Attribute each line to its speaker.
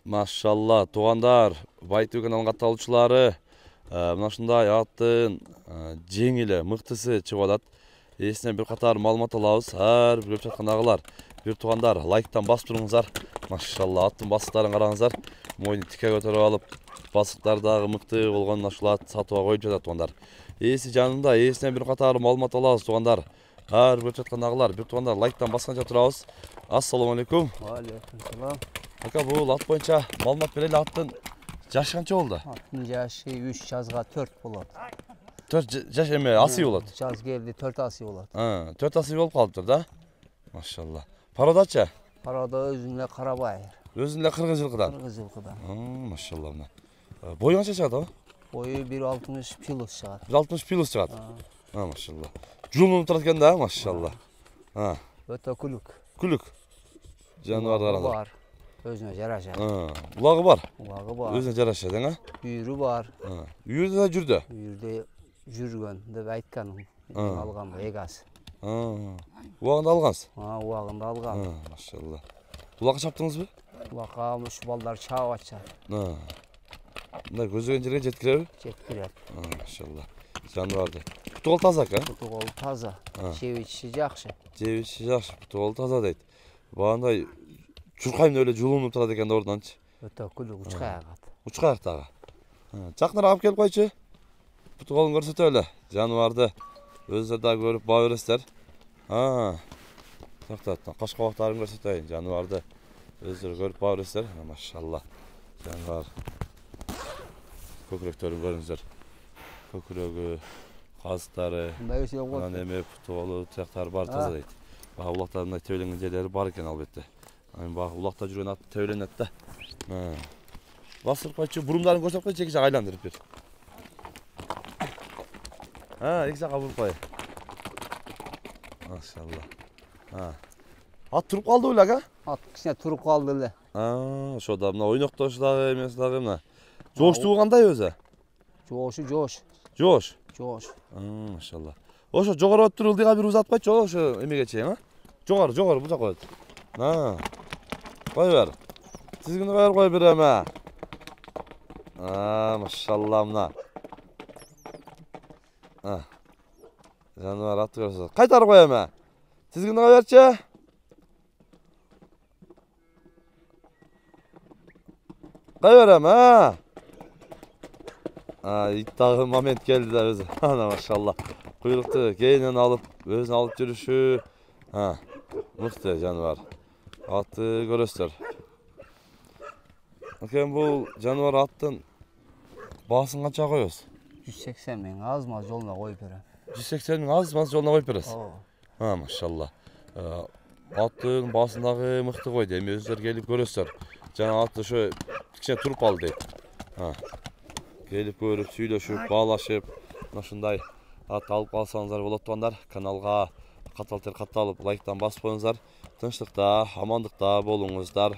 Speaker 1: Машалла, туғандар, Байтөбе каналының катталуучулары, мына ушундай аттын жеңили, мыктысы чыгып атат. Эсинен бир катар маалымат алабыз. Ар бир көрүп жаткандагылар, бир туғандар, лайктан басып туруңуздар. Машалла, аттын басыктарын караңыздар. Мойну тике көтөрүп алып, басыктар дагы мыкты болгон ушул ат сатууга коюп жатат туғандар. Эси жанында, эсинен бир катар маалымат алабыз туғандар. Ар бир көрүп жаткандагылар, бир туғандар лайктан басканча турабыз. Ассаламу алейкум.
Speaker 2: Алейкум салам.
Speaker 1: Ака, бул ат боюнча маалымат берели. Аттын жашы канча болду?
Speaker 2: Аттын жашы 3 жазга 4 болот.
Speaker 1: 4 жаш эме асый болот.
Speaker 2: Жаз келди 4 асый болот.
Speaker 1: 4 асый болуп калыптыр да. Машалла. Пародачы?
Speaker 2: Парода өзүнө карабай.
Speaker 1: Өзүнө кыргыз жылкыдан.
Speaker 2: Кыргыз жылкыдан.
Speaker 1: Машалла мына. Бою канча чыгат ага?
Speaker 2: Бою 1.60 плюс чыгат.
Speaker 1: 1.60 плюс чыгат. Машалла. Жулунуп турат экен да, машалла.
Speaker 2: Өтө күлүк.
Speaker 1: Күлүк. Жаныбар караңдар.
Speaker 2: Бар. Өзүнө жараша.
Speaker 1: Улагы бар.
Speaker 2: Улагы бар.
Speaker 1: Өзүнө жараша дең,
Speaker 2: Үйүрү бар.
Speaker 1: Үйүрдө да жүрдү.
Speaker 2: Үйүрдө жүргөн деп айткан. Алган эгас.
Speaker 1: Улагында алгансыз?
Speaker 2: Улагында алган.
Speaker 1: Машалла. Улакка чаптыңызбы?
Speaker 2: Улакка ушу балдар чаап атышат.
Speaker 1: Мындай көзгөн жерге жеткиреби?
Speaker 2: Жеткирет.
Speaker 1: Машалла. Жаныбарды. Путу кол таза экен?
Speaker 2: Путу кол таза. Жеп ичиши жакшы.
Speaker 1: Жеп ичиши жакшы, путу кол таза дейт. Багандай чуркайм эле жулунуп турат экен ордунанчы.
Speaker 2: Өтө күлүк учкаягат.
Speaker 1: Учкаяктагы. Жакыныраак алып келип койчу. Путу колун көрсөтөлү. Жаныбарды өзүңөр дагы көрүп баа бересиздер. Токтот, кош кабактарын көрсөтөйүн. Жаныбарды өзүңөр көрүп баа бересиздер. Машалла. Жаныбар. Көкүрөктөрүн көрүңүздөр. Көкүрөгү, казыктары, анан эме путу колу тияктары бар таза дейт. Бага улакта мындай тебеленген жерлери бар экен албетте. Анан бага улакта жүргөн ат тебеленет да. Басырып койчу, бурумдарын көрсөтүп койчу, эки жака айландырып бер. Эки жака буруп кой. Машалла. Ат туруп калды беле, ака?
Speaker 2: Ат кичине туруп калды эле.
Speaker 1: Ошо да мына ойноктошу дагы эмеси дагы мына. Жооштугу кандай өзү?
Speaker 2: Жоошу жоош.
Speaker 1: Жоош.
Speaker 2: Жоош.
Speaker 1: Машалла. Ошо жогору өтүп туруп ылдыйга бир узатып койчу, ошо эмеге чейин, Жогору, бул жака кой. Кой бер. Тизгини кой бер эме. Машалла мына. Жаныбар атты көрсөт. Кайтарып кой эме. Тизгини кой берчи. Кой бер эме, ит дагы момент келди да өзү. Машалла. Куйрукту кейинен алып, өзүн алып жүрүшү. Мыкты жаныбар. Атты көрөсүздөр. Экен бул жаныбар аттын баасын канча коебуз?
Speaker 2: 180 миң аз-маз жолуна коюп берем.
Speaker 1: 180 миң аз-маз жолуна коюп бересиз? Машалла. Аттын баасын дагы мыкты койду. Эми өзүңөр келип көрөсүздөр. Жана ат ошо кичине туруп калды дейт. Келип көрүп, сүйлөшүп, баалашып, ушундай ат алып калсаңыздар болот тугандар. Каналга катталып лайктан басып коюңуздар. Тынчтыкта, амандыкта болуңуздар.